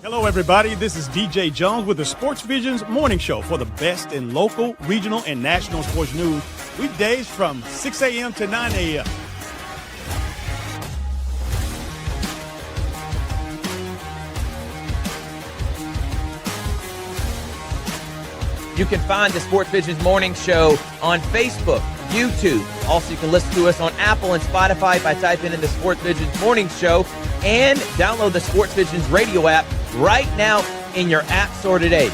Hello, everybody. This is DJ Jones with the Sports Vision's morning show for the best in local, regional, and national sports news. Weekdays from 6 a.m. to 9 a.m. You can find the Sports Vision's morning show on Facebook, YouTube. Also, you can listen to us on Apple and Spotify by typing in the Sports Vision's morning show, and download the Sports Vision's radio app right now in your app store today.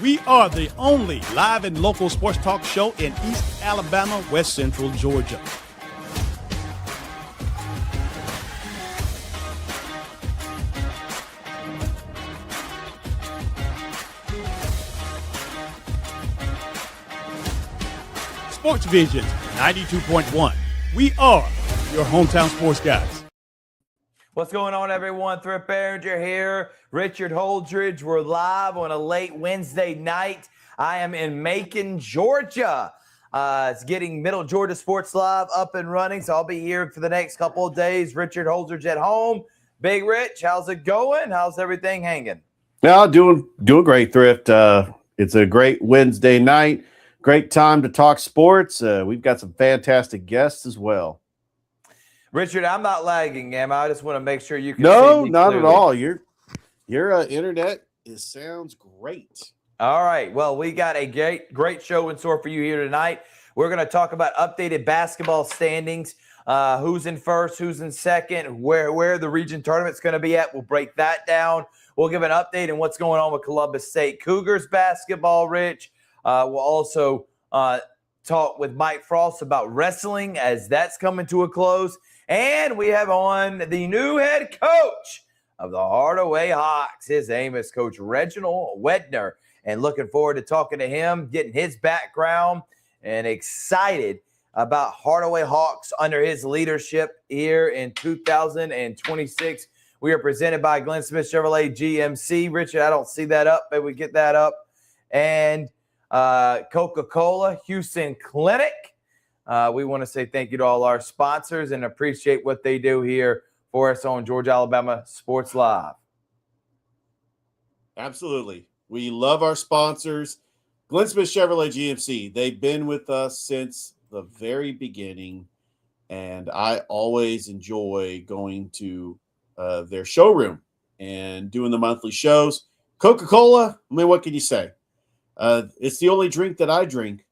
We are the only live and local sports talk show in East Alabama, West Central Georgia. Sports Vision 92.1. We are your hometown sports guys. What's going on, everyone? Thrift Barringer here. Richard Holdridge. We're live on a late Wednesday night. I am in Macon, Georgia. It's getting Middle Georgia Sports Live up and running, so I'll be here for the next couple of days. Richard Holdridge at home. Big Rich, how's it going? How's everything hanging? Yeah, doing great, Thrift. It's a great Wednesday night. Great time to talk sports. We've got some fantastic guests as well. Richard, I'm not lagging, am I? I just want to make sure you can see me not clearly. At all. Your internet sounds great. All right. Well, we got a great show in store for you here tonight. We're going to talk about updated basketball standings, who's in first, who's in second, where the region tournament's going to be at. We'll break that down. We'll give an update on what's going on with Columbus State Cougars basketball, Rich. We'll also talk with Mike Frost about wrestling as that's coming to a close. And we have on the new head coach of the Hardaway Hawks. His name is Coach Reginald Wedner. And looking forward to talking to him, getting his background, and excited about Hardaway Hawks under his leadership here in 2026. We are presented by Glenn Smith Chevrolet GMC. Richard, I don't see that up. Maybe we get that up. And Coca-Cola Houston Clinic. We want to say thank you to all our sponsors and appreciate what they do here for us on Georgia, Alabama Sports Live. Absolutely. We love our sponsors. Glenn Smith Chevrolet GMC. They've been with us since the very beginning, and I always enjoy going to their showroom and doing the monthly shows. Coca-Cola, I mean, what can you say? It's the only drink that I drink,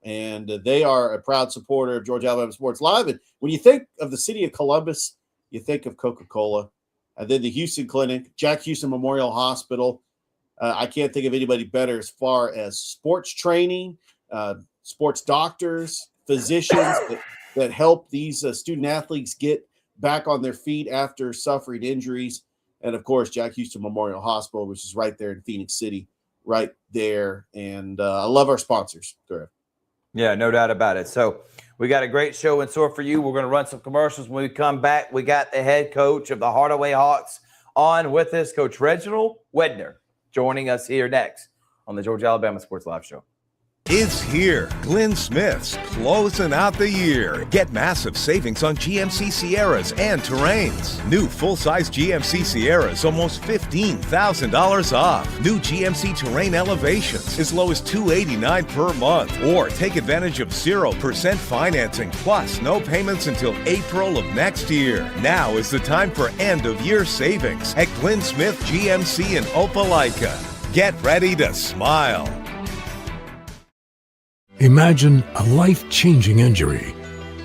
and they are a proud supporter of Georgia Alabama Sports Live. And when you think of the city of Columbus, you think of Coca-Cola. And then the Houston Clinic, Jack Houston Memorial Hospital. I can't think of anybody better as far as sports training, sports doctors, physicians that help these student athletes get back on their feet after suffering injuries. And, of course, Jack Houston Memorial Hospital, which is right there in Phoenix City. Right there, and I love our sponsors. Correct. Yeah, no doubt about it. So we got a great show in store for you. We're going to run some commercials. When we come back, we got the head coach of the Hardaway Hawks on with us, Coach Reginald Wedner, joining us here next on the Georgia Alabama Sports Live Show. It's here. Glenn Smith's closing out the year. Get massive savings on GMC Sierras and Terrains. New full-size GMC Sierras, almost $15,000 off. New GMC Terrain Elevations, as low as $289 per month. Or take advantage of 0% financing, plus no payments until April of next year. Now is the time for end-of-year savings at Glenn Smith GMC in Opelika. Get ready to smile. Imagine a life-changing injury.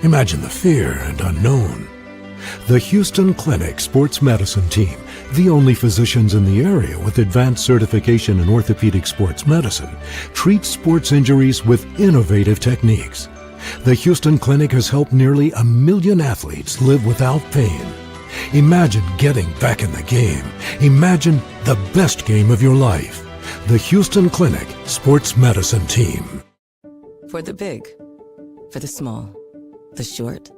Imagine the fear and unknown. The Houston Clinic Sports Medicine Team, the only physicians in the area with advanced certification in orthopedic sports medicine, treats sports injuries with innovative techniques. The Houston Clinic has helped nearly 1 million athletes live without pain. Imagine getting back in the game. Imagine the best game of your life. The Houston Clinic Sports Medicine Team. For the big, for the small, the short,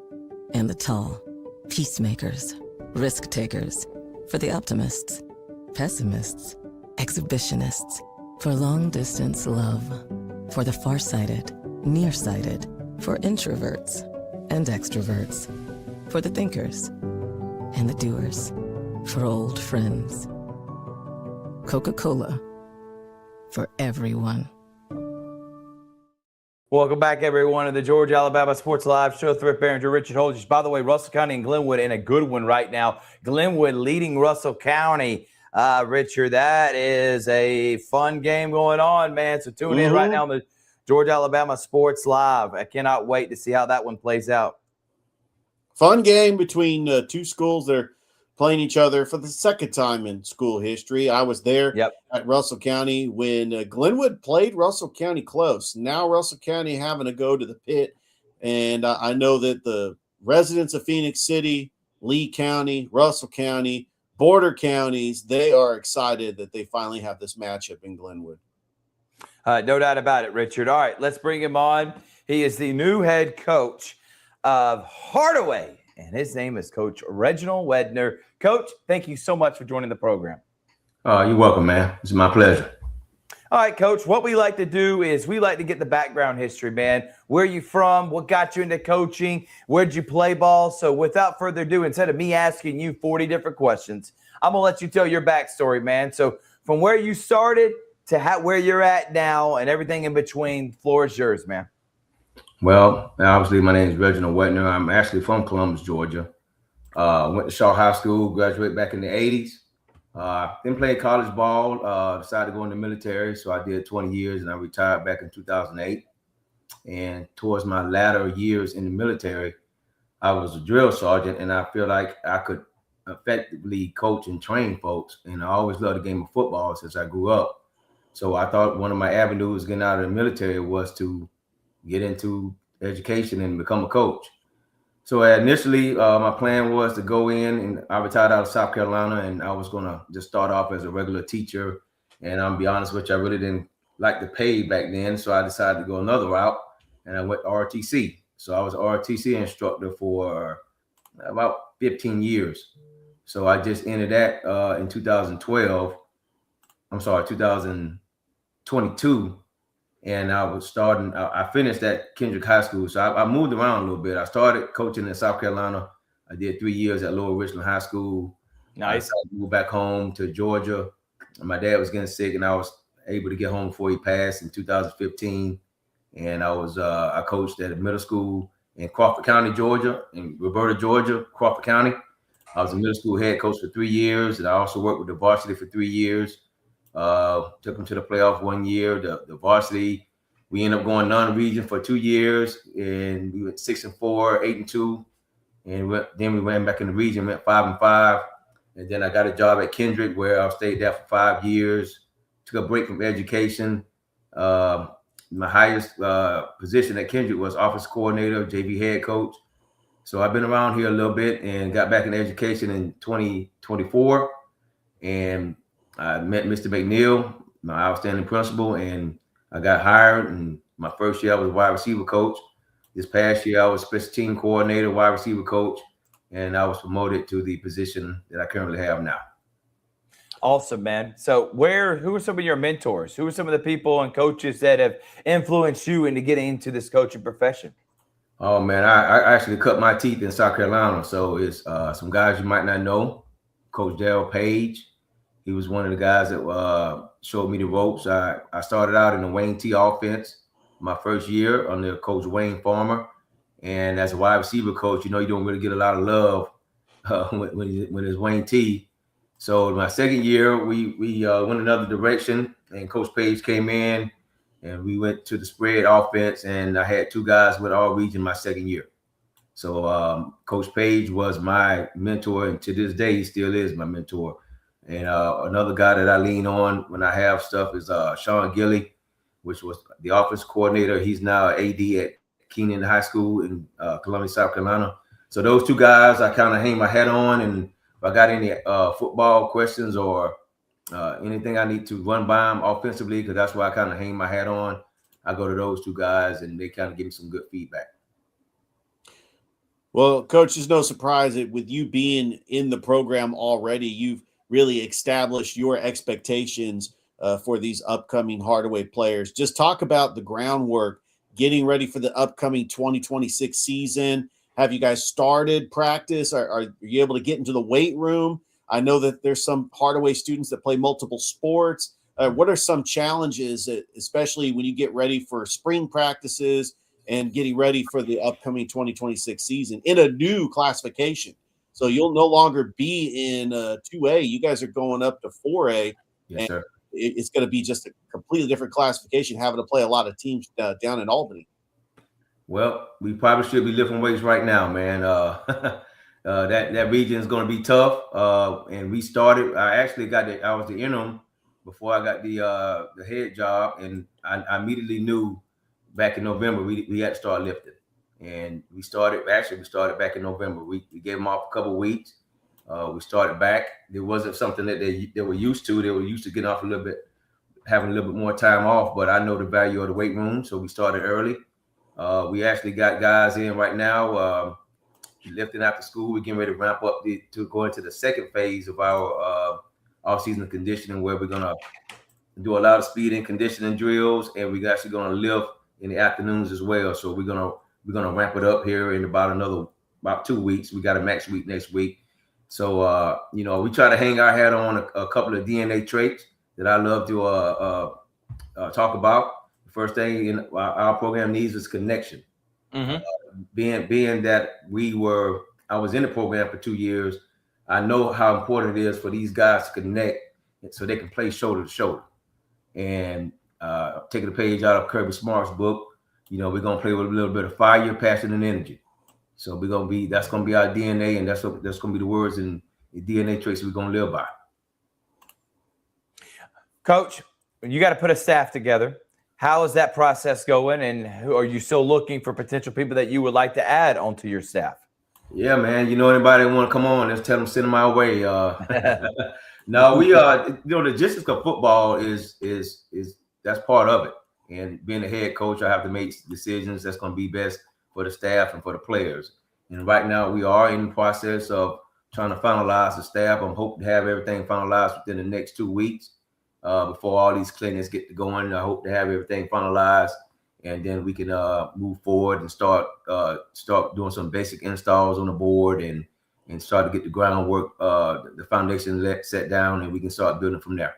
and the tall. Peacemakers, risk takers. For the optimists, pessimists, exhibitionists. For long distance love. For the farsighted, nearsighted. For introverts and extroverts. For the thinkers and the doers, for old friends. Coca-Cola, for everyone. Welcome back, everyone, to the Georgia Alabama Sports Live Show. Thrift, Barringer, Richard Holdridge. By the way, Russell County and Glenwood in a good one right now. Glenwood leading Russell County. Richard, that is a fun game going on, man. So tune in right now on the Georgia Alabama Sports Live. I cannot wait to see how that one plays out. Fun game between two schools. They're playing each other for the second time in school history. I was there at Russell County when Glenwood played Russell County close. Now Russell County having to go to the pit. And I know that the residents of Phoenix City, Lee County, Russell County, border counties, they are excited that they finally have this matchup in Glenwood. No doubt about it, Richard. All right, let's bring him on. He is the new head coach of Hardaway, and his name is Coach Reginald Wedner. Coach, thank you so much for joining the program. You're welcome, man. It's my pleasure. All right, Coach, what we like to do is we like to get the background history, man. Where are you from? What got you into coaching? Where'd you play ball? So without further ado, instead of me asking you 40 different questions, I'm going to let you tell your backstory, man. So from where you started to where you're at now and everything in between, floor is yours, man. Well, obviously, my name is Reginald Wedner. I'm actually from Columbus, Georgia. Went to Shaw High School, graduated back in the 80s. Then played college ball, decided to go in the military. So I did 20 years and I retired back in 2008. And towards my latter years in the military, I was a drill sergeant and I feel like I could effectively coach and train folks. And I always loved the game of football since I grew up. So I thought one of my avenues getting out of the military was to get into education and become a coach. So initially, my plan was to go in, and I retired out of South Carolina, and I was going to just start off as a regular teacher. And I'm be honest with you, I really didn't like the pay back then, so I decided to go another route, and I went to RTC. So I was an RTC instructor for about 15 years. So I just ended that in 2022. And I was starting, I finished at Kendrick High School. So I moved around a little bit. I started coaching in South Carolina. I did 3 years at Lower Richland High School. Nice. I moved back home to Georgia. My dad was getting sick and I was able to get home before he passed in 2015. And I coached at a middle school in Crawford County, Georgia, in Roberta, Georgia, Crawford County. I was a middle school head coach for 3 years. And I also worked with the varsity for 3 years. Took them to the playoff 1 year. The varsity, we ended up going non-region for 2 years, and we went 6-4, 8-2, and then we went back in the region, went 5-5, and then I got a job at Kendrick where I stayed there for 5 years. Took a break from education. My highest position at Kendrick was office coordinator, JV head coach. So I've been around here a little bit and got back in education in 2024, and I met Mr. McNeil, my outstanding principal, and I got hired. And my first year I was wide receiver coach. This past year I was special team coordinator, wide receiver coach, and I was promoted to the position that I currently have now. Awesome, man. So who are some of your mentors? Who are some of the people and coaches that have influenced you into getting into this coaching profession? Oh, man, I actually cut my teeth in South Carolina. So it's some guys you might not know. Coach Darryl Page. He was one of the guys that showed me the ropes. I started out in the Wayne T offense my first year under Coach Wayne Farmer. And as a wide receiver coach, you don't really get a lot of love when it's Wayne T. So my second year, we went another direction, and Coach Page came in, and we went to the spread offense, and I had 2 guys with all region my second year. So Coach Page was my mentor, and to this day, he still is my mentor. And another guy that I lean on when I have stuff is Sean Gilley, which was the offense coordinator. He's now AD at Keenan High School in Columbia, South Carolina. So those 2 guys I kind of hang my hat on. And if I got any football questions or anything I need to run by them offensively, because that's why I kind of hang my hat on, I go to those 2 guys and they kind of give me some good feedback. Well, Coach, it's no surprise that with you being in the program already, you've really established your expectations for these upcoming Hardaway players. Just talk about the groundwork, getting ready for the upcoming 2026 season. Have you guys started practice? Are you able to get into the weight room? I know that there's some Hardaway students that play multiple sports. What are some challenges, especially when you get ready for spring practices and getting ready for the upcoming 2026 season in a new classification? So you'll no longer be in 2A. You guys are going up to 4A. Yes, sir. It's going to be just a completely different classification, having to play a lot of teams down in Albany. Well, we probably should be lifting weights right now, man. That region is going to be tough. And we started. I was the interim before I got the head job, and I immediately knew back in November we had to start lifting. And we started back in November. We gave them off a couple of weeks. We started back. It wasn't something that they were used to. They were used to getting off having a little bit more time off. But I know the value of the weight room, so we started early. We actually got guys in right now lifting after school. We're getting ready to ramp up to go into the second phase of our off-season conditioning, where we're gonna do a lot of speed and conditioning drills, and we're actually gonna lift in the afternoons as well. So we're gonna ramp it up here in about 2 weeks. We got a max week next week. So we try to hang our hat on a couple of DNA traits that I love to talk about. The first thing in our program needs is connection. Mm-hmm. Being that I was in the program for 2 years, I know how important it is for these guys to connect so they can play shoulder to shoulder. And taking a page out of Kirby Smart's book, we're gonna play with a little bit of fire, passion, and energy. So that's gonna be our DNA, and that's gonna be the words and the DNA traits we're gonna live by. Coach, you got to put a staff together. How is that process going? And are you still looking for potential people that you would like to add onto your staff? Yeah, man. Anybody that want to come on, let's tell them, send them my way. No, we the logistics of football is that's part of it. And being a head coach, I have to make decisions that's going to be best for the staff and for the players. And right now, we are in the process of trying to finalize the staff. I'm hoping to have everything finalized within the next 2 weeks before all these clinics get going. I hope to have everything finalized, and then we can move forward and start doing some basic installs on the board and start to get the groundwork, the foundation set down, and we can start building from there.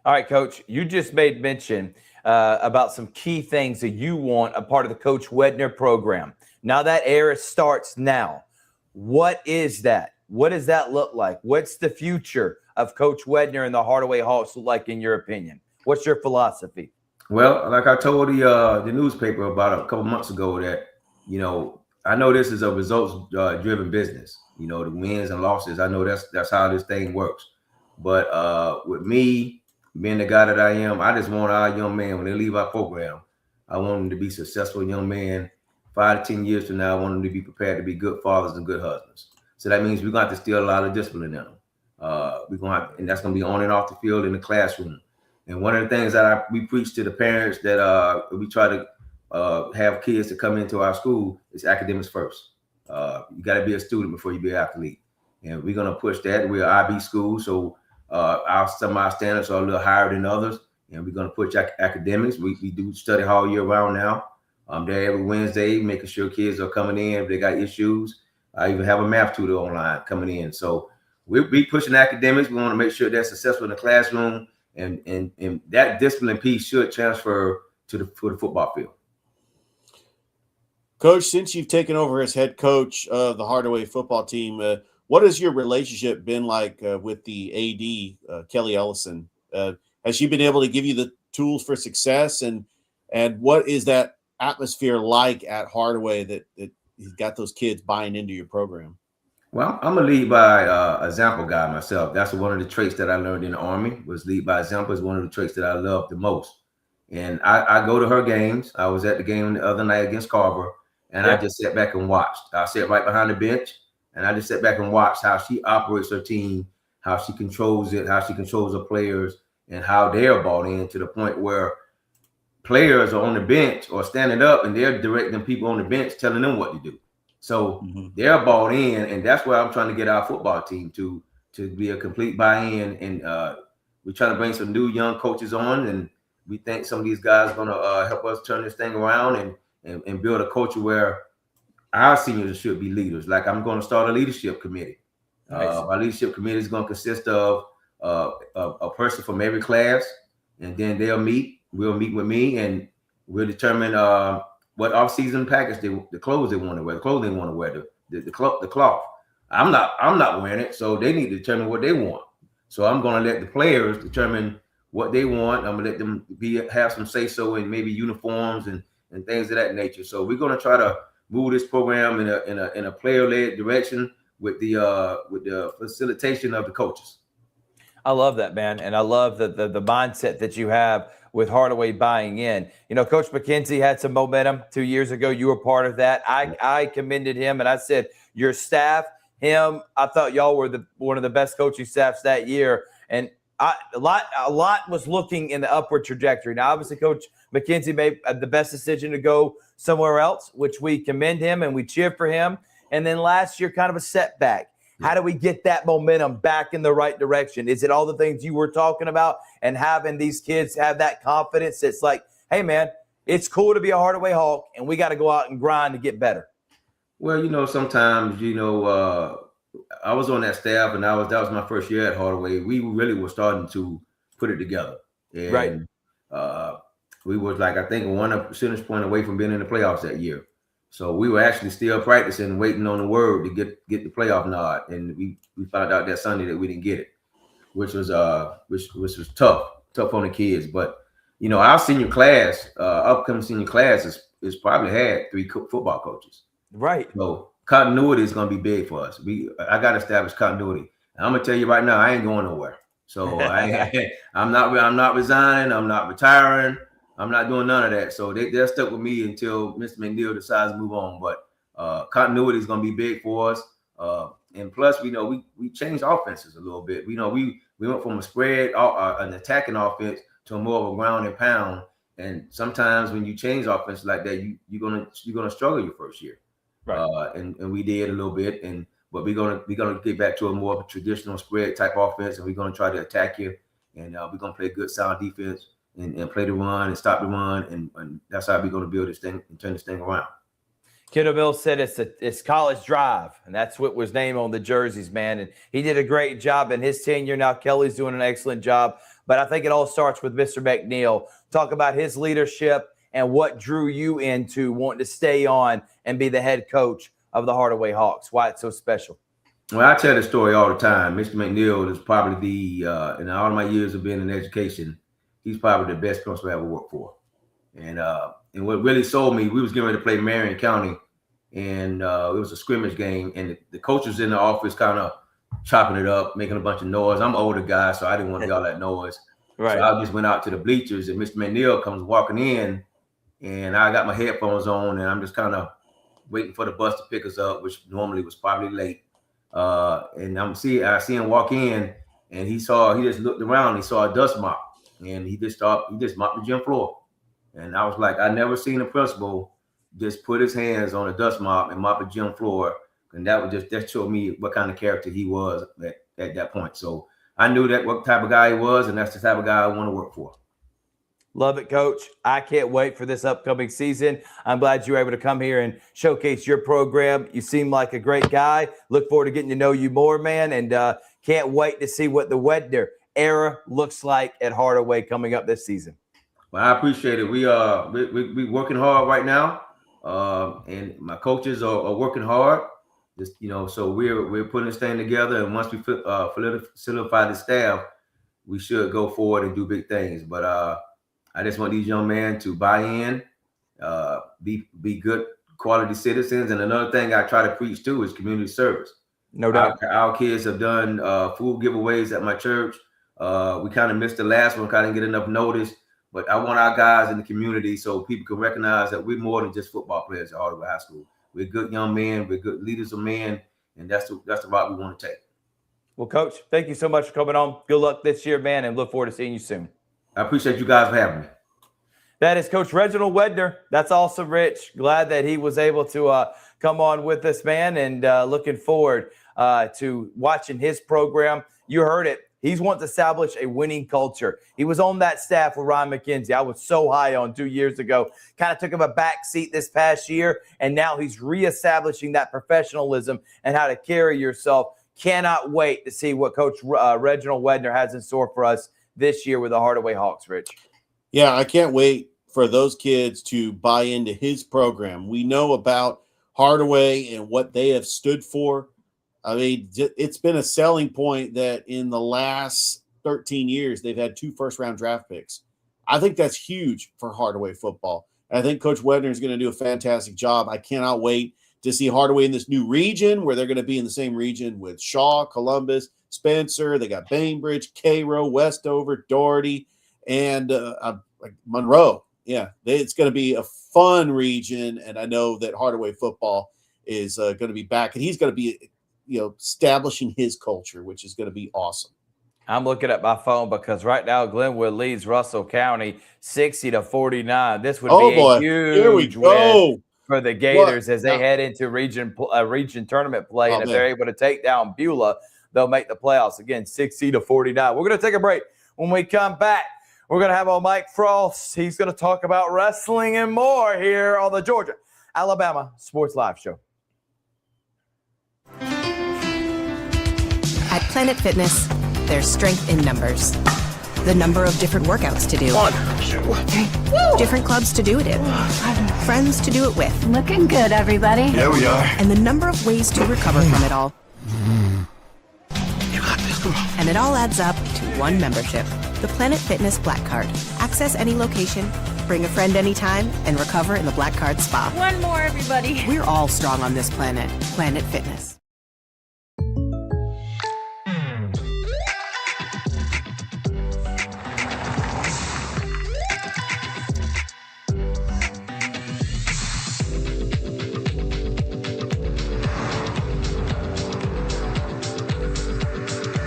All right, Coach, you just made mention about some key things that you want a part of the Coach Wedner program. Now that era starts now. What is that? What does that look like? What's the future of Coach Wedner and the Hardaway Hawks look like, in your opinion? What's your philosophy? Well, like I told the newspaper about a couple months ago that, I know this is a results-driven business. The wins and losses, I know that's how this thing works. But with me being the guy that I am, I just want our young man, when they leave our program, I want them to be successful young men. 5 to 10 years from now, I want them to be prepared to be good fathers and good husbands. So that means we're going to have to steal a lot of discipline in them. And that's going to be on and off the field in the classroom. And one of the things that we preach to the parents that we try to have kids to come into our school is academics first. You got to be a student before you be an athlete. And we're going to push that. We're an IB school, so some of our standards are a little higher than others. And we're going to push academics. We do study hall year round now. I'm there every Wednesday, making sure kids are coming in if they got issues. I even have a math tutor online coming in. So we pushing academics. We want to make sure they're successful in the classroom, and that discipline piece should transfer to the football field. Coach, since you've taken over as head coach of the Hardaway football team, what has your relationship been like with the AD, Kelly Ellison? Has she been able to give you the tools for success, and what is that atmosphere like at Hardaway that you've got those kids buying into your program? Well, I'm a lead by example guy myself. That's one of the traits that I learned in the Army, was lead by example. Is one of the traits that I love the most. And I go to her games. I was at the game the other night against Carver, and I just sat back and watched. I sat right behind the bench, and I just sat back and watched how she operates her team, how she controls it, how she controls her players, and how they're bought in to the point where players are on the bench or standing up and they're directing people on the bench, telling them what to do. So they're bought in, and that's where I'm trying to get our football team to be a complete buy-in. And we're trying to bring some new young coaches on, and we think some of these guys are going to help us turn this thing around and build a culture where our seniors should be leaders. Like I'm going to start a leadership committee. Nice. My leadership committee is going to consist of a person from every class, and then they'll meet. We'll meet with me, and we'll determine what off-season package the clothes they want to wear, the clothes they want to wear, the cloth. I'm not wearing it, so they need to determine what they want. So I'm going to let the players determine what they want. I'm going to let them have some say-so in maybe uniforms and things of that nature. So we're going to try to move this program in a player-led direction with the facilitation of the coaches. I love that, man. And I love the mindset that you have with Hardaway buying in. You know, Coach McKenzie had some momentum 2 years ago. You were part of that. I commended him, and I said, your staff, him, I thought y'all were one of the best coaching staffs that year. And a lot was looking in the upward trajectory. Now, obviously, Coach McKenzie made the best decision to go somewhere else, which we commend him and we cheer for him. And then last year, kind of a setback. How do we get that momentum back in the right direction? Is it all the things you were talking about and having these kids have that confidence? It's like, hey, man, it's cool to be a Hardaway Hawk, and we got to go out and grind to get better. Well, you know, sometimes, you know, I was on that staff, and that was my first year at Hardaway. We really were starting to put it together. And, right. We were like, I think, 1 percentage point away from being in the playoffs that year. So we were actually still practicing, waiting on the word to get the playoff nod, and we found out that Sunday that we didn't get it, which was tough on the kids. But you know, our senior class, upcoming senior class is probably had 3 football coaches. Right. So continuity is going to be big for us. I got to establish continuity. And I'm gonna tell you right now, I ain't going nowhere. So I'm not resigning. I'm not retiring. I'm not doing none of that. So they're stuck with me until Mr. McNeil decides to move on. But continuity is going to be big for us. And plus, we know we changed offenses a little bit. We know we went from a spread, an attacking offense to a more of a ground and pound. And sometimes when you change offense like that, you're gonna struggle your first year. Right. And we did a little bit. But we're gonna get back to a more of a traditional spread type offense, and we're gonna try to attack you. And we're gonna play good sound defense. And play the run and stop the run, and that's how we're going to build this thing and turn this thing around. Kendall Mills said it's college drive, and that's what was named on the jerseys, man. And he did a great job in his tenure. Now Kelly's doing an excellent job, but I think it all starts with Mr. McNeil. Talk about his leadership and what drew you into wanting to stay on and be the head coach of the Hardaway Hawks. Why it's so special? Well, I tell the story all the time. Mr. McNeil is probably in all of my years of being in education, he's probably the best principal I ever worked for. And what really sold me, we was getting ready to play Marion County, and it was a scrimmage game, and the coach was in the office kind of chopping it up, making a bunch of noise. I'm an older guy, so I didn't want to hear all that noise. Right. So I just went out to the bleachers, and Mr. McNeil comes walking in, and I got my headphones on, and I'm just kind of waiting for the bus to pick us up, which normally was probably late. And I see him walk in, and he just looked around, and he saw a dust mop. And he just mopped the gym floor. And I was like, I never seen a principal just put his hands on a dust mop and mop a gym floor. And that showed me what kind of character he was at that point. So I knew that what type of guy he was, and that's the type of guy I want to work for. Love it, Coach. I can't wait for this upcoming season. I'm glad you were able to come here and showcase your program. You seem like a great guy. Look forward to getting to know you more, man. And can't wait to see what the Wedner era looks like at Hardaway coming up this season. Well, I appreciate it. We working hard right now, and my coaches are working hard. Just so we're putting this thing together, and once we solidify the staff, we should go forward and do big things. But I just want these young men to buy in, be good quality citizens, and another thing I try to preach too is community service. No doubt. Our kids have done food giveaways at my church. We kind of missed the last one, kind of get enough notice, but I want our guys in the community so people can recognize that we're more than just football players at Hardaway High School. We're good young men, we're good leaders of men, and that's the route we want to take. Well, Coach, thank you so much for coming on. Good luck this year, man, and look forward to seeing you soon. I appreciate you guys for having me. That is Coach Reginald Wedner. That's awesome, Rich. Glad that he was able to come on with us, man, and looking forward to watching his program. You heard it. He's wanting to establish a winning culture. He was on that staff with Ryan McKenzie. I was so high on 2 years ago. Kind of took him a back seat this past year, and now he's reestablishing that professionalism and how to carry yourself. Cannot wait to see what Coach Reginald Wedner has in store for us this year with the Hardaway Hawks, Rich. Yeah, I can't wait for those kids to buy into his program. We know about Hardaway and what they have stood for. I mean, it's been a selling point that in the last 13 years, they've had 2 first-round draft picks. I think that's huge for Hardaway football. And I think Coach Wedner is going to do a fantastic job. I cannot wait to see Hardaway in this new region where they're going to be in the same region with Shaw, Columbus, Spencer. They got Bainbridge, Cairo, Westover, Doherty, and Monroe. Yeah, it's going to be a fun region, and I know that Hardaway football is going to be back, and he's going to be establishing his culture, which is going to be awesome. I'm looking at my phone because right now Glenwood leads Russell County 60-49. This would be a huge win for the Gators as they head into region tournament play. And if they're able to take down Beulah, they'll make the playoffs. Again, 60-49. We're going to take a break. When we come back, we're going to have on Mike Frost. He's going to talk about wrestling and more here on the Georgia Alabama Sports Live Show. At Planet Fitness, there's strength in numbers. The number of different workouts to do. 1, 2, 3. Different clubs to do it in. Friends to do it with. Looking good, everybody. There we are. And the number of ways to recover from it all. You got this. Come on. And it all adds up to one membership. The Planet Fitness Black Card. Access any location, bring a friend anytime, and recover in the Black Card Spa. One more, everybody. We're all strong on this planet. Planet Fitness.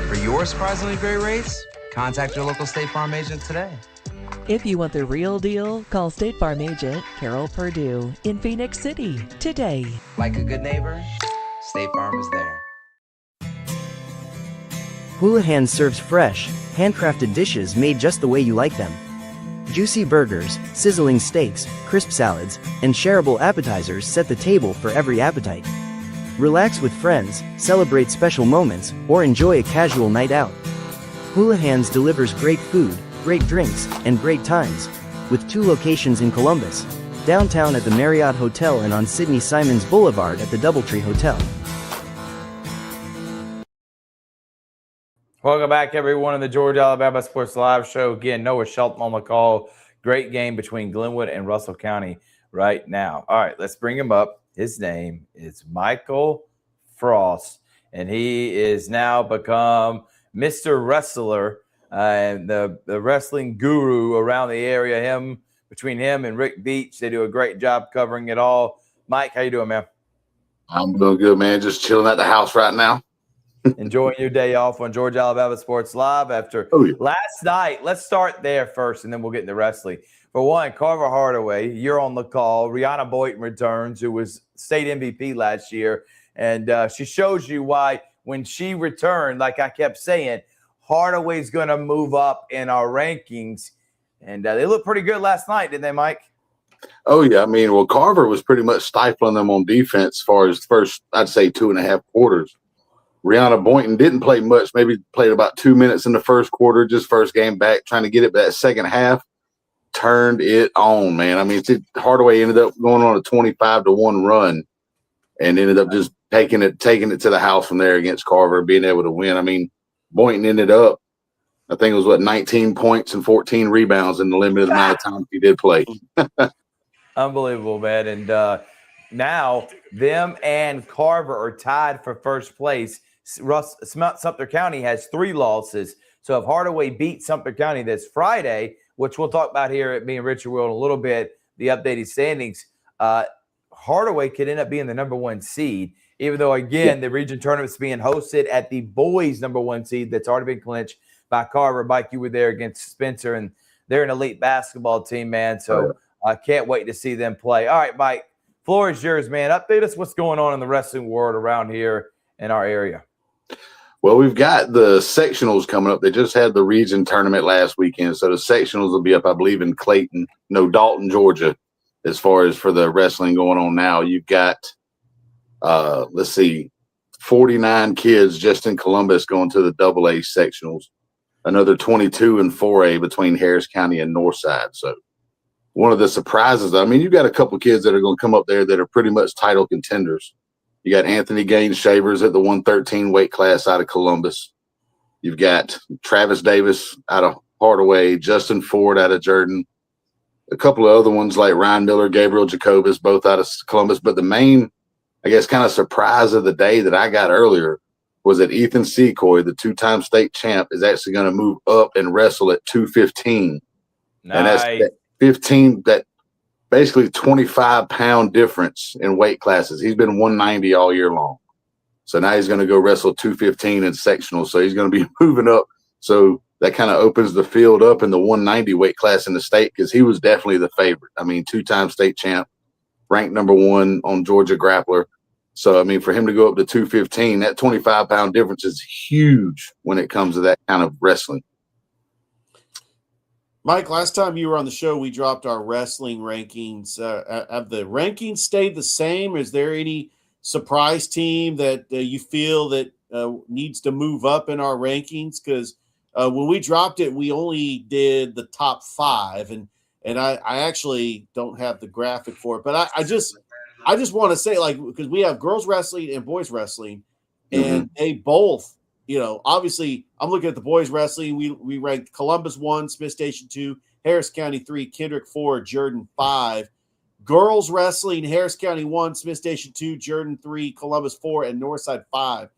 For your surprisingly great rates, contact your local State Farm agent today. If you want the real deal, call State Farm agent Carol Perdue in Phoenix City today. Like a good neighbor, State Farm is there. Houlihan serves fresh, handcrafted dishes made just the way you like them. Juicy burgers, sizzling steaks, crisp salads, and shareable appetizers set the table for every appetite. Relax with friends, celebrate special moments, or enjoy a casual night out. Houlihan's delivers great food, great drinks, and great times, with 2 locations in Columbus, downtown at the Marriott Hotel and on Sidney Simons Boulevard at the Doubletree Hotel. Welcome back, everyone, in the Georgia Alabama Sports Live Show. Again, Noah Shelton on the call. Great game between Glenwood and Russell County right now. All right, let's bring him up. His name is Michael Frost, and he is now become Mr. Wrestler and the wrestling guru around the area. Between him and Rick Beach, they do a great job covering it all. Mike, how you doing, man? I'm doing good, man. Just chilling at the house right now. Enjoying your day off on Georgia Alabama Sports Live after last night. Let's start there first, and then we'll get into wrestling. For one, Carver Hardaway, you're on the call. Rihanna Boynton returns, who was state MVP last year, and she shows you why when she returned, like I kept saying, Hardaway's going to move up in our rankings, and they looked pretty good last night, didn't they, Mike? Oh, yeah. I mean, well, Carver was pretty much stifling them on defense as far as the first, I'd say, 2.5 quarters. Rihanna Boynton didn't play much, maybe played about 2 minutes in the first quarter, just first game back, trying to get it, but that second half turned it on, man. I mean, Hardaway ended up going on a 25-1 run and ended up just taking it to the house from there against Carver, being able to win. I mean, Boynton ended up, I think it was 19 points and 14 rebounds in the limited amount of time he did play. Unbelievable, man. And now them and Carver are tied for first place. Sumter County has 3 losses. So if Hardaway beats Sumter County this Friday, which we'll talk about here at me and Richard Will in a little bit, the updated standings, Hardaway could end up being the number 1 seed, even though, again, the region tournament's being hosted at the boys' number 1 seed that's already been clinched by Carver. Mike, you were there against Spencer, and they're an elite basketball team, man. So I can't wait to see them play. All right, Mike, floor is yours, man. Update us what's going on in the wrestling world around here in our area. Well, we've got the sectionals coming up. They just had the region tournament last weekend, so the sectionals will be up, I believe, in Dalton, Georgia. As far as for the wrestling going on now, you've got, 49 kids just in Columbus going to the AA sectionals. Another 22 in 4A between Harris County and Northside. So one of the surprises, I mean, you've got a couple kids that are going to come up there that are pretty much title contenders. You got Anthony Gaines Shavers at the 113 weight class out of Columbus. You've got Travis Davis out of Hardaway, Justin Ford out of Jordan, a couple of other ones like Ryan Miller, Gabriel Jacobus, both out of Columbus. But the main, I guess, kind of surprise of the day that I got earlier was that Ethan Secoy, the two-time state champ, is actually going to move up and wrestle at 215. Nice. And that's that 15, that basically 25-pound difference in weight classes. He's been 190 all year long. So now he's going to go wrestle 215 in sectional. So he's going to be moving up. So that kind of opens the field up in the 190 weight class in the state because he was definitely the favorite. I mean, two-time state champ, ranked number 1 on Georgia Grappler. So, I mean, for him to go up to 215, that 25-pound difference is huge when it comes to that kind of wrestling. Mike, last time you were on the show, we dropped our wrestling rankings. Have the rankings stayed the same? Is there any surprise team that you feel that needs to move up in our rankings? Because when we dropped it, we only did the top 5, and I actually don't have the graphic for it. But I just want to say, like, because we have girls wrestling and boys wrestling, and they both, obviously I'm looking at the boys wrestling. We ranked Columbus 1, Smith Station 2, Harris County 3, Kendrick 4, Jordan 5. Girls wrestling, Harris County 1, Smith Station 2, Jordan 3, Columbus 4, and Northside 5.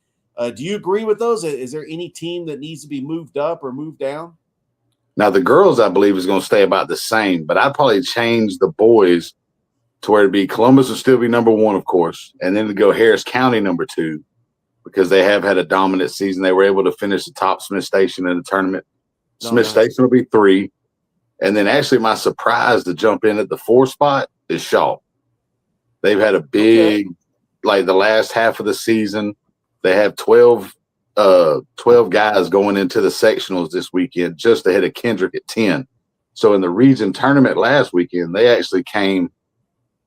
Do you agree with those? Is there any team that needs to be moved up or moved down? Now, the girls, I believe, is going to stay about the same, but I'd probably change the boys to where it'd be Columbus will still be number 1, of course, and then to go Harris County number 2 because they have had a dominant season. They were able to finish the top Smith Station in the tournament. Smith Station will be 3. And then actually my surprise to jump in at the 4 spot is Shaw. They've had a big, like the last half of the season, they have 12 guys going into the sectionals this weekend just ahead of Kendrick at 10. So in the region tournament last weekend, they actually came,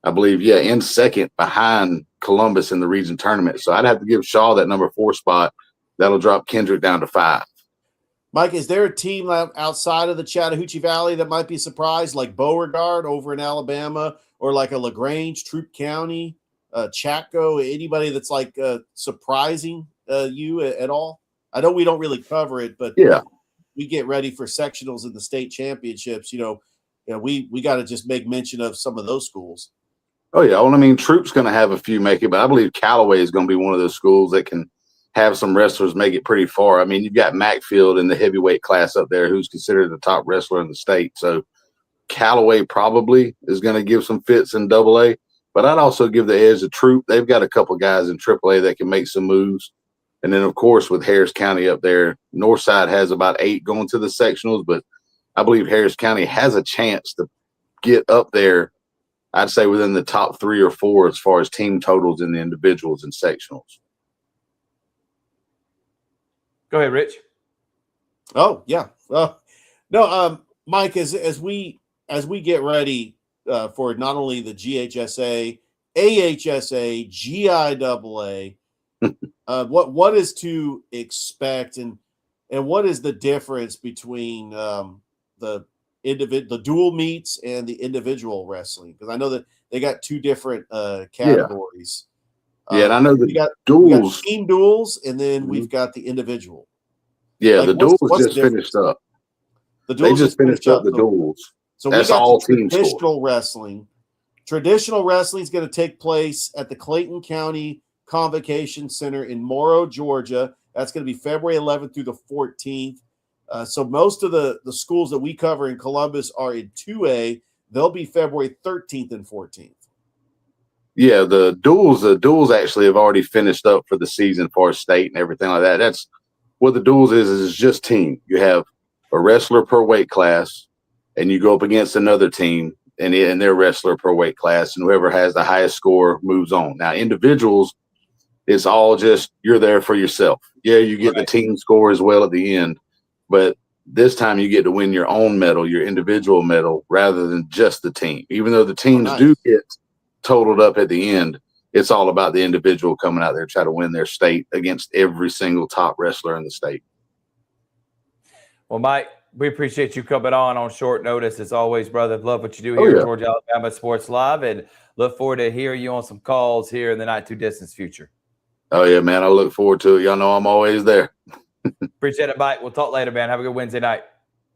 I believe, in second behind Columbus in the region tournament. So I'd have to give Shaw that number 4 spot. That'll drop Kendrick down to 5. Mike, is there a team outside of the Chattahoochee Valley that might be surprised, like Beauregard over in Alabama, or like a LaGrange, Troup County, Chatco, anybody that's like surprising you at all? I know we don't really cover it, but we get ready for sectionals in the state championships. We got to just make mention of some of those schools. Oh, yeah. Well, I mean, Troop's going to have a few make it, but I believe Callaway is going to be one of those schools that can have some wrestlers make it pretty far. I mean, you've got Macfield in the heavyweight class up there who's considered the top wrestler in the state. So Callaway probably is going to give some fits in AA, but I'd also give the edge to Troop. They've got a couple guys in AAA that can make some moves. And then, of course, with Harris County up there, Northside has about 8 going to the sectionals, but I believe Harris County has a chance to get up there, I'd say within the top 3 or 4 as far as team totals in the individuals and sectionals. Go ahead, Rich. Oh, yeah. Mike, as we get ready for not only the GHSA, AHSA, GIAA, what is to expect and what is the difference between the dual meets and the individual wrestling? Because I know that they got 2 different categories. And I know we got team duels, and then we've got the individual. Yeah, the duels just finished up. They just finished up the duels. So that's all team traditional wrestling. Traditional wrestling is going to take place at the Clayton County Convocation Center in Morrow, Georgia. That's going to be February 11th through the 14th. So most of the schools that we cover in Columbus are in 2A. They'll be February 13th and 14th. Yeah, the duels actually have already finished up for the season for state and everything like that. That's what the duels is just team. You have a wrestler per weight class, and you go up against another team and their wrestler per weight class, and whoever has the highest score moves on. Now, individuals it's all just you're there for yourself. Yeah, you get the team score as well at the end, but this time you get to win your own medal, your individual medal, rather than just the team. Even though the teams do get totaled up at the end, it's all about the individual coming out there try to win their state against every single top wrestler in the state. Well, Mike, we appreciate you coming on short notice. As always, brother, love what you do here at Georgia Alabama Sports Live, and look forward to hearing you on some calls here in the not too distant future. Oh, yeah, man. I look forward to it. Y'all know I'm always there. Appreciate it, Mike. We'll talk later, man. Have a good Wednesday night.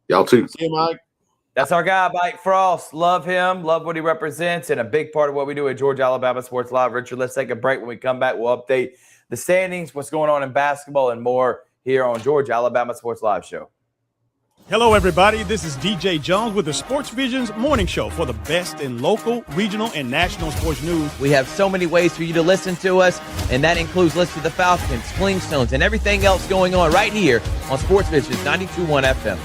Y'all too. See you, Mike. That's our guy, Mike Frost. Love him. Love what he represents, and a big part of what we do at Georgia Alabama Sports Live. Richard, let's take a break. When we come back, we'll update the standings, what's going on in basketball, and more here on Georgia Alabama Sports Live Show. Hello, everybody. This is DJ Jones with the Sports Vision's morning show for the best in local, regional, and national sports news. We have so many ways for you to listen to us, and that includes listening to the Falcons, Flintstones, and everything else going on right here on Sports Vision's 92.1 FM.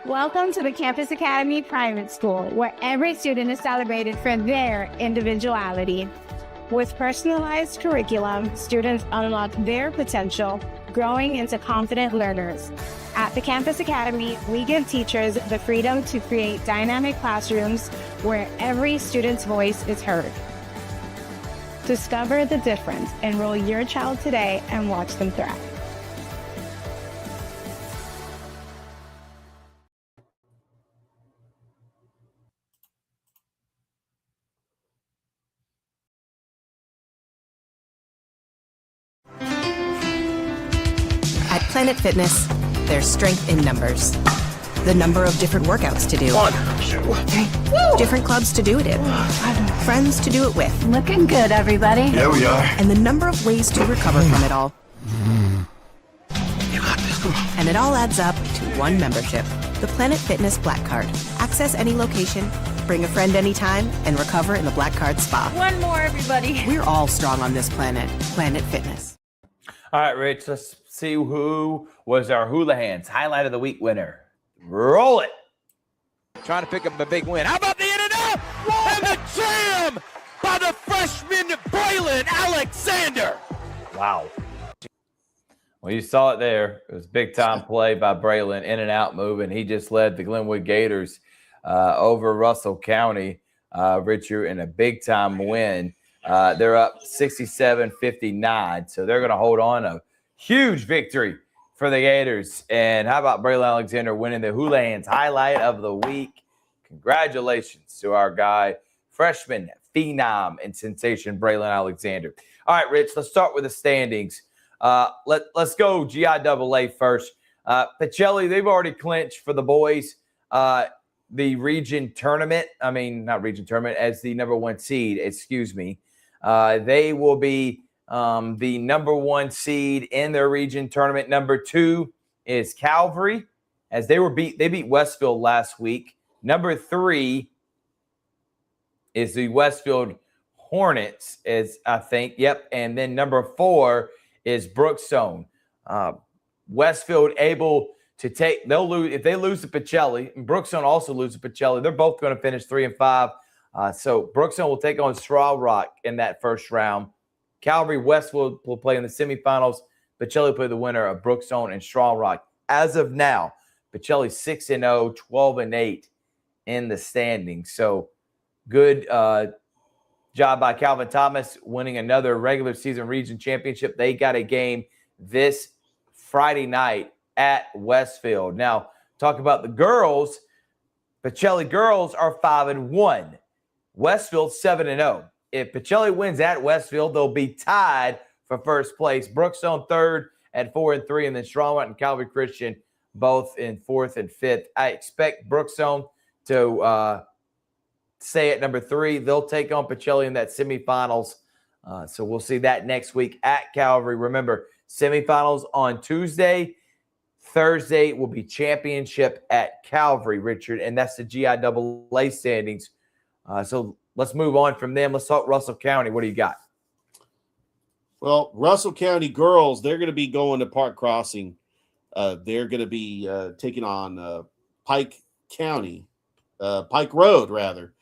Welcome to the Campus Academy Private School, where every student is celebrated for their individuality. With personalized curriculum, students unlock their potential, growing into confident learners. At the Campus Academy, we give teachers the freedom to create dynamic classrooms where every student's voice is heard. Discover the difference. Enroll your child today and watch them thrive. At Planet Fitness, there's strength in numbers. The number of different workouts to do. 1, 2, 3. Different clubs to do it in. Friends to do it with. Looking good, everybody. Yeah, we are. And the number of ways to recover from it all. You got this. Come on. And it all adds up to one membership. The Planet Fitness Black Card. Access any location, bring a friend anytime, and recover in the Black Card Spa. One more, everybody. We're all strong on this planet. Planet Fitness. All right, Rich, let's see who was our Hula Hands Highlight of the Week winner. Roll it. Trying to pick up a big win. How about the in and out? And the jam by the freshman Braylon Alexander. Wow. Well, you saw it there. It was big time play by Braylon, in and out moving. He just led the Glenwood Gators over Russell County, Richard, in a big time win. They're up 67-59, so they're going to hold on a huge victory for the Gators. And how about Braylon Alexander winning the Hula Hands Highlight of the Week? Congratulations to our guy, freshman phenom and sensation Braylon Alexander. All right, Rich, let's start with the standings. Let's go GIAA first. Pacelli, they've already clinched for the boys the region tournament. I mean, not region tournament, as the number 1 seed, excuse me. They will be the number 1 seed in their region tournament. Number 2 is Calvary, as they beat Westfield last week. Number 3 is the Westfield Hornets, I think. Yep. And then number 4 is Brookstone. Westfield able to they'll lose if they lose to Pacelli, and Brookstone also loses to Pacelli. They're both going to finish 3-5. So Brookstone will take on Straw Rock in that first round. Calvary Westfield will play in the semifinals. Pacelli will play the winner of Brookstone and Straw Rock. As of now, Pacelli 6-0, 12-8 in the standings. So good job by Calvin Thomas winning another regular season region championship. They got a game this Friday night at Westfield. Now, talk about the girls. Pacelli girls are 5-1. Westfield 7-0. If Pacelli wins at Westfield, they'll be tied for first place. Brookstone third at 4-3, and then Strongmont and Calvary Christian both in 4th and 5th. I expect Brookstone to stay at number 3. They'll take on Pacelli in that semifinals. So we'll see that next week at Calvary. Remember, semifinals on Tuesday. Thursday will be championship at Calvary, Richard, and that's the GIAA standings. So let's move on from them. Let's talk Russell County. What do you got? Well, Russell County girls, they're going to be going to Park Crossing. They're going to be taking on Pike Road, rather,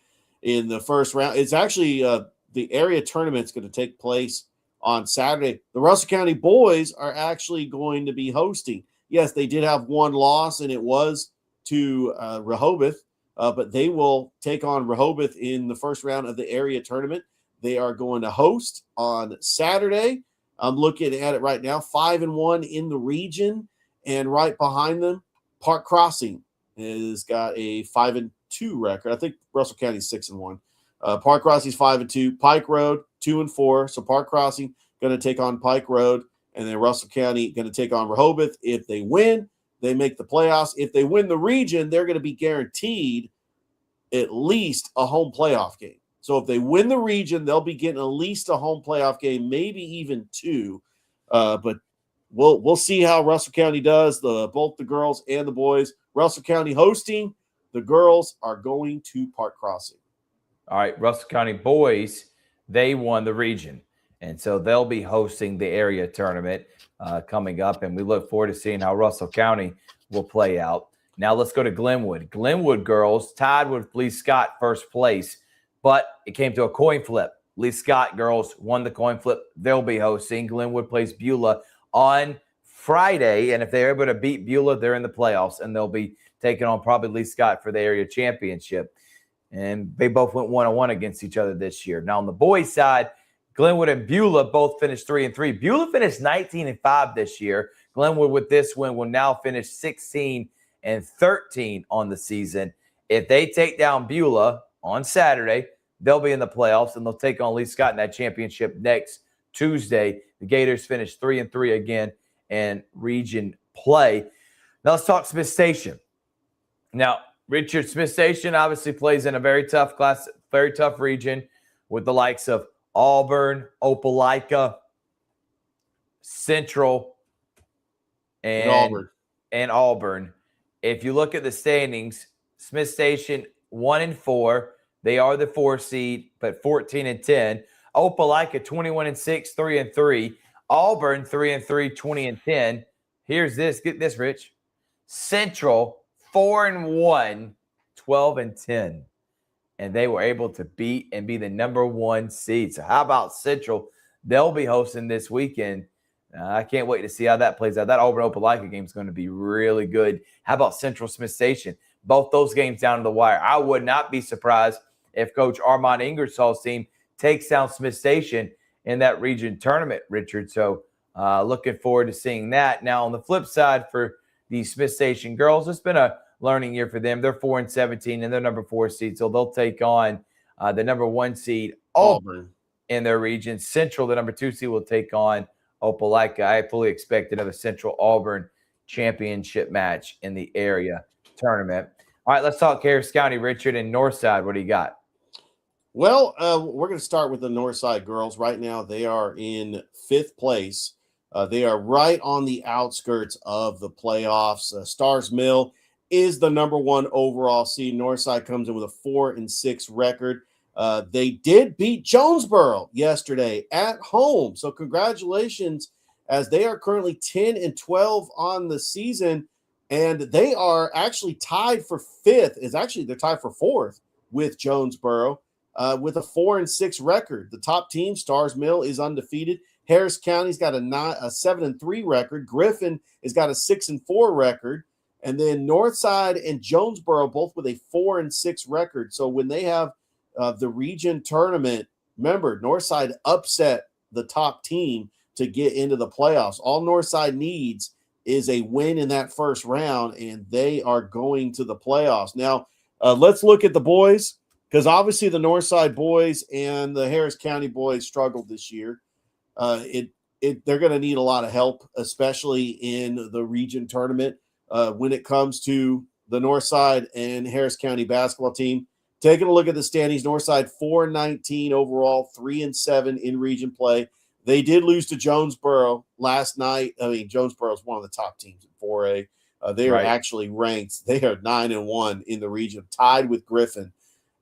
in the first round. It's actually the the area tournament's going to take place on Saturday. The Russell County boys are actually going to be hosting. Yes, they did have one loss, and it was to Rehoboth, but they will take on Rehoboth in the first round of the area tournament. They are going to host on Saturday. I'm looking at it right now, 5-1 in the region, and right behind them, Park Crossing has got a 5-2 record. I think Russell County's 6-1. Park Crossing's 5-2. Pike Road 2-4. So Park Crossing going to take on Pike Road, and then Russell County going to take on Rehoboth. If they win, they make the playoffs. If they win the region, they're going to be guaranteed at least a home playoff game. So if they win the region, they'll be getting at least a home playoff game, maybe even two. But we'll see how Russell County does. Both the girls and the boys. Russell County hosting. The girls are going to Park Crossing. All right, Russell County boys, they won the region. And so they'll be hosting the area tournament coming up. And we look forward to seeing how Russell County will play out. Now let's go to Glenwood. Glenwood girls tied with Lee Scott first place, but it came to a coin flip. Lee Scott girls won the coin flip. They'll be hosting. Glenwood plays Beulah on Friday. And if they're able to beat Beulah, they're in the playoffs. And they'll be taking on probably Lee Scott for the area championship. And they both went 1-1 against each other this year. Now on the boys' side, Glenwood and Beulah both finished 3-3. Beulah finished 19-5 this year. Glenwood with this win will now finish 16-13 on the season. If they take down Beulah on Saturday, they'll be in the playoffs, and they'll take on Lee Scott in that championship next Tuesday. The Gators finished 3-3 again in region play. Now let's talk Smith Station. Now, Richard, Smith Station obviously plays in a very tough region with the likes of Auburn, Opelika, Central, and Auburn. If you look at the standings, Smith Station 1-4. They are the 4 seed, but 14-10. Opelika 21-6, 3-3. Auburn 3-3, 20-10. Here's this. Get this, Rich. Central 4-1, 12-10. And they were able to beat and be the number 1 seed. So how about Central? They'll be hosting this weekend. I can't wait to see how that plays out. That Auburn-Opelika game is going to be really good. How about Central Smith Station? Both those games down to the wire. I would not be surprised if Coach Armand Ingersoll's team takes down Smith Station in that region tournament, Richard. So looking forward to seeing that. Now, on the flip side for the Smith Station girls, it's been a learning year for them. They're 4-17 and they're number 4 seed. So they'll take on the number 1 seed Auburn in their region. Central, the number 2 seed, will take on Opelika. I fully expect another Central Auburn championship match in the area tournament. All right, let's talk Harris County, Richard, and Northside. What do you got? Well, we're going to start with the Northside girls. Right now, they are in 5th place. They are right on the outskirts of the playoffs. Stars Mill is the number 1 overall seed. Northside comes in with a 4-6 record. They did beat Jonesboro yesterday at home. So congratulations, as they are currently 10-12 on the season. And they are actually tied for 5th. They're tied for 4th with Jonesboro with a 4-6 record. The top team, Stars Mill, is undefeated. Harris County's got a 7-3 record. Griffin has got a 6-4 record. And then Northside and Jonesboro both with a 4-6 record. So when they have the region tournament, remember, Northside upset the top team to get into the playoffs. All Northside needs is a win in that first round, and they are going to the playoffs. Now, let's look at the boys, because obviously the Northside boys and the Harris County boys struggled this year. They're going to need a lot of help, especially in the region tournament. When it comes to the Northside and Harris County basketball team, taking a look at the standings, Northside 4-19 overall, 3-7 in region play. They did lose to Jonesboro last night. I mean, Jonesboro is one of the top teams in 4A. They are actually ranked. They are 9-1 in the region, tied with Griffin.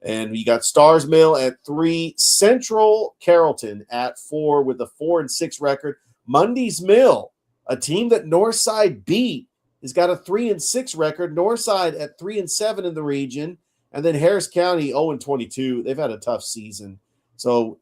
And you got Stars Mill at 3, Central Carrollton at 4 with a 4-6 record. Mundy's Mill, a team that Northside beat, has got a 3-6 record. Northside at 3-7 in the region. And then Harris County 0-22. They've had a tough season. So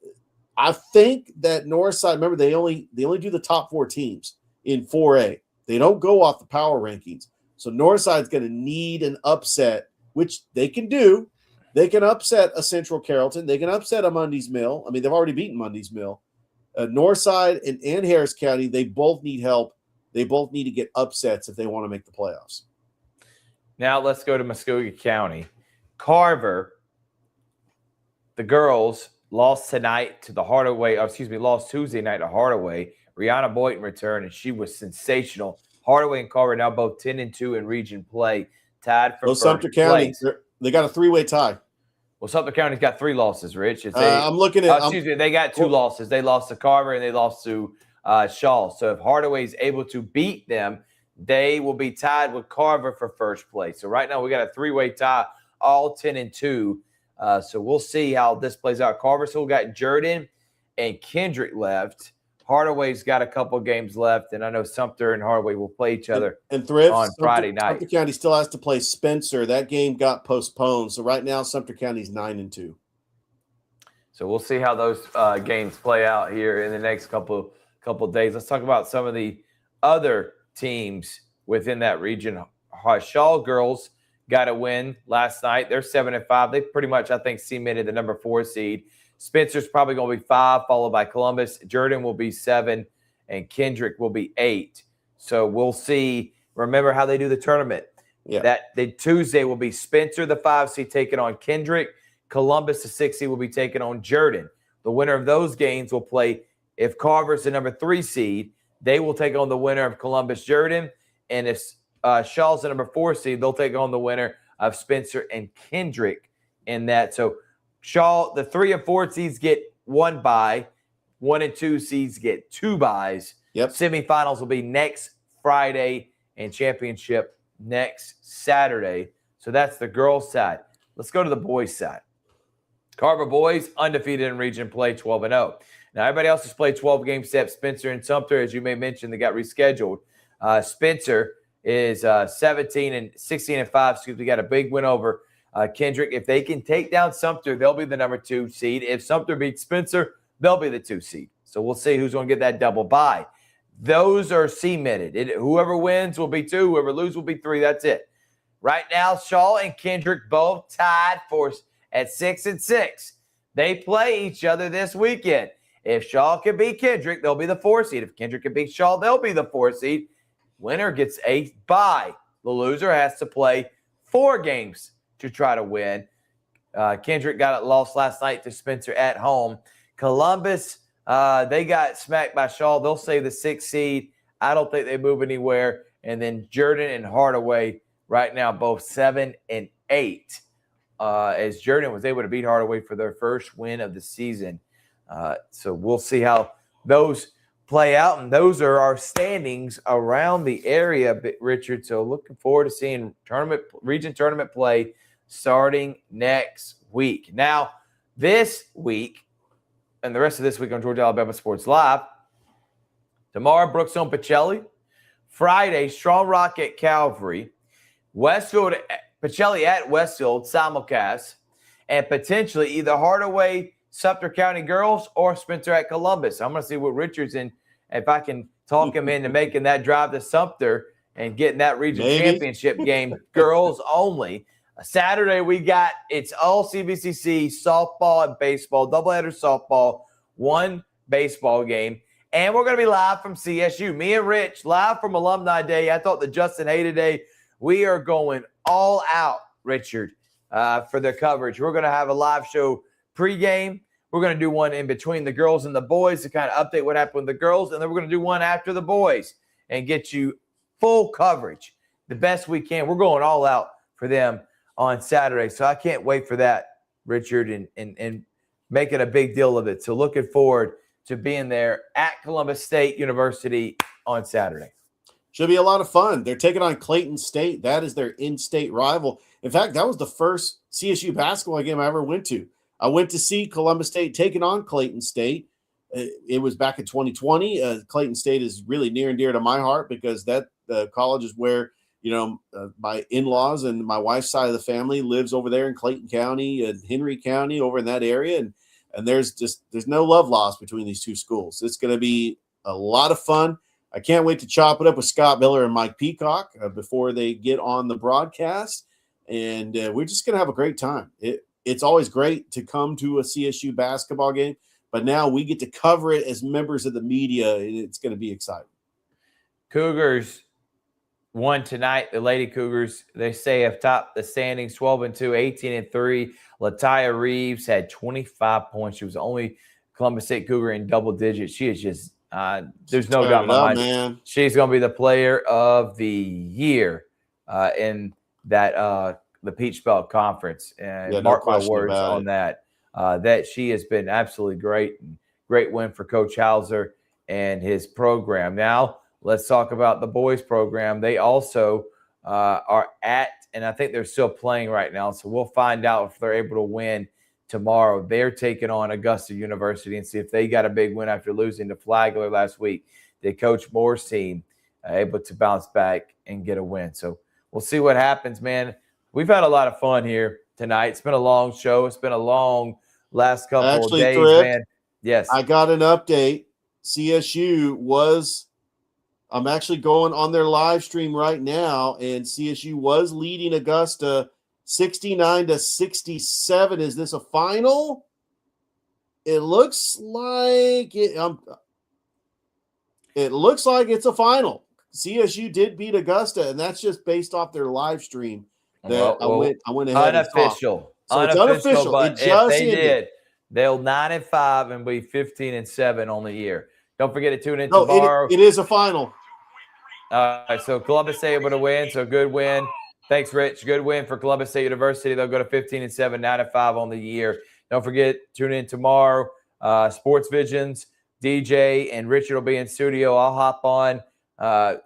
I think that Northside, remember, they only do the top 4 teams in 4A. They don't go off the power rankings. So Northside's going to need an upset, which they can do. They can upset a Central Carrollton. They can upset a Mundy's Mill. I mean, they've already beaten Mundy's Mill. Northside and Harris County, they both need help. They both need to get upsets if they want to make the playoffs. Now let's go to Muskogee County. Carver, the girls, lost tonight to the Hardaway. Lost Tuesday night to Hardaway. Rihanna Boynton returned, and she was sensational. Hardaway and Carver now both 10-2 in region play, tied for first Sumter County, place. They got a 3-way tie. Well, Sumter County's got 3 losses, Rich. I'm looking at. They got 2 losses. They lost to Carver and they lost to Shaw. So if Hardaway is able to beat them, they will be tied with Carver for first place. So right now we got a 3-way tie, all 10-2. So we'll see how this plays out. Carver still got Jordan and Kendrick left. Hardaway's got a couple games left, and I know Sumter and Hardaway will play each other and Thrift on Friday night. Sumter County still has to play Spencer. That game got postponed. So right now Sumter County's 9-2. So we'll see how those games play out here in the next couple of days. Let's talk about some of the other teams within that region. Shaw girls got a win last night. They're 7-5. They pretty much, I think, cemented the number 4 seed. Spencer's probably going to be 5, followed by Columbus. Jordan will be 7, and Kendrick will be 8. So we'll see. Remember how they do the tournament. Yeah. That the Tuesday will be Spencer, the 5 seed, taking on Kendrick. Columbus, the 6 seed, will be taking on Jordan. The winner of those games will play. If Carver's the number 3 seed, they will take on the winner of Columbus Jordan. And if Shaw's the number 4 seed, they'll take on the winner of Spencer and Kendrick in that. So Shaw, the 3 and 4 seeds get 1 bye. 1 and 2 seeds get 2 byes. Yep. Semifinals will be next Friday and championship next Saturday. So that's the girls' side. Let's go to the boys' side. Carver boys undefeated in region play, 12-0. Now everybody else has played 12 games except Spencer and Sumter, as you may mention, they got rescheduled. Spencer is 16-5. We got a big win over Kendrick. If they can take down Sumter, they'll be the number 2 seed. If Sumter beats Spencer, they'll be the 2 seed. So we'll see who's going to get that double bye. Those are cemented. Whoever wins will be 2. Whoever loses will be 3. That's it. Right now, Shaw and Kendrick both tied for at 6-6. They play each other this weekend. If Shaw can beat Kendrick, they'll be the 4 seed. If Kendrick can beat Shaw, they'll be the 4 seed. Winner gets a bye. The loser has to play 4 games to try to win. Kendrick got it lost last night to Spencer at home. Columbus, they got smacked by Shaw. They'll say the 6th seed. I don't think they move anywhere. And then Jordan and Hardaway right now both 7-8. As Jordan was able to beat Hardaway for their first win of the season. So we'll see how those play out. And those are our standings around the area, Richard. So looking forward to seeing region tournament play starting next week. Now, this week and the rest of this week on Georgia Alabama Sports Live, tomorrow, Brookstone Pacelli. Friday, Strong Rock at Calvary. Westfield, Pacelli at Westfield, simulcast. And potentially either Hardaway, Sumter County girls, or Spencer at Columbus. I'm going to see what Richard's in, if I can talk him into making that drive to Sumter and getting that region championship game girls only. Saturday, it's all CBCC, softball and baseball, doubleheader softball, 1 baseball game. And we're going to be live from CSU. Me and Rich, live from Alumni Day. I thought the Justin Hayden Day. We are going all out, Richard, for the coverage. We're going to have a live show pregame. We're going to do one in between the girls and the boys to kind of update what happened with the girls. And then we're going to do one after the boys and get you full coverage the best we can. We're going all out for them on Saturday. So I can't wait for that, Richard, and making a big deal of it. So looking forward to being there at Columbus State University on Saturday. Should be a lot of fun. They're taking on Clayton State. That is their in-state rival. In fact, that was the first CSU basketball game I ever went to. I went to see Columbus State taking on Clayton State. It was back in 2020. Clayton State is really near and dear to my heart because that college is where, my in-laws and my wife's side of the family lives over there in Clayton County and Henry County over in that area. And and there's no love lost between these two schools. It's going to be a lot of fun. I can't wait to chop it up with Scott Miller and Mike Peacock before they get on the broadcast, and we're just going to have a great time. It's always great to come to a CSU basketball game, but now we get to cover it as members of the media, and it's going to be exciting. Cougars won tonight. The Lady Cougars, they say, have topped the standings 12-2, 18-3. Lataya Reeves had 25 points. She was the only Columbus State Cougar in double digits. She is just there's no doubt in my mind, man. She's going to be the player of the year in that the Peach Belt Conference. And mark my words on that. That she has been absolutely great. Great win for Coach Hauser and his program. Now, let's talk about the boys program. They also are at, and I think they're still playing right now, so we'll find out if they're able to win tomorrow. They're taking on Augusta University and see if they got a big win after losing to Flagler last week. Did Coach Moore's team able to bounce back and get a win? So we'll see what happens, man. We've had a lot of fun here tonight. It's been a long show. It's been a long last couple of days, Thrift, man. Yes. I got an update. CSU was – I'm actually going on their live stream right now, and CSU was leading Augusta 69-67. Is this a final? It looks like it looks like it's a final. CSU did beat Augusta, and that's just based off their live stream. That I went ahead unofficial. So it's unofficial. But it just if they ended. did, they'll 9-5 and be 15-7 on the year. Don't forget to tune in tomorrow. It is a final. All right, so Columbus State able to win, so good win. Thanks, Rich. Good win for Columbus State University. They'll go to 15-7, 9-5 on the year. Don't forget, tune in tomorrow. Sports Visions, DJ and Richard will be in studio. I'll hop on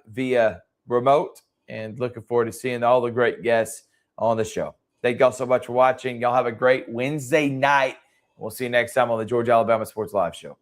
via remote, and looking forward to seeing all the great guests on the show. Thank y'all so much for watching. Y'all have a great Wednesday night. We'll see you next time on the Georgia Alabama Sports Live Show.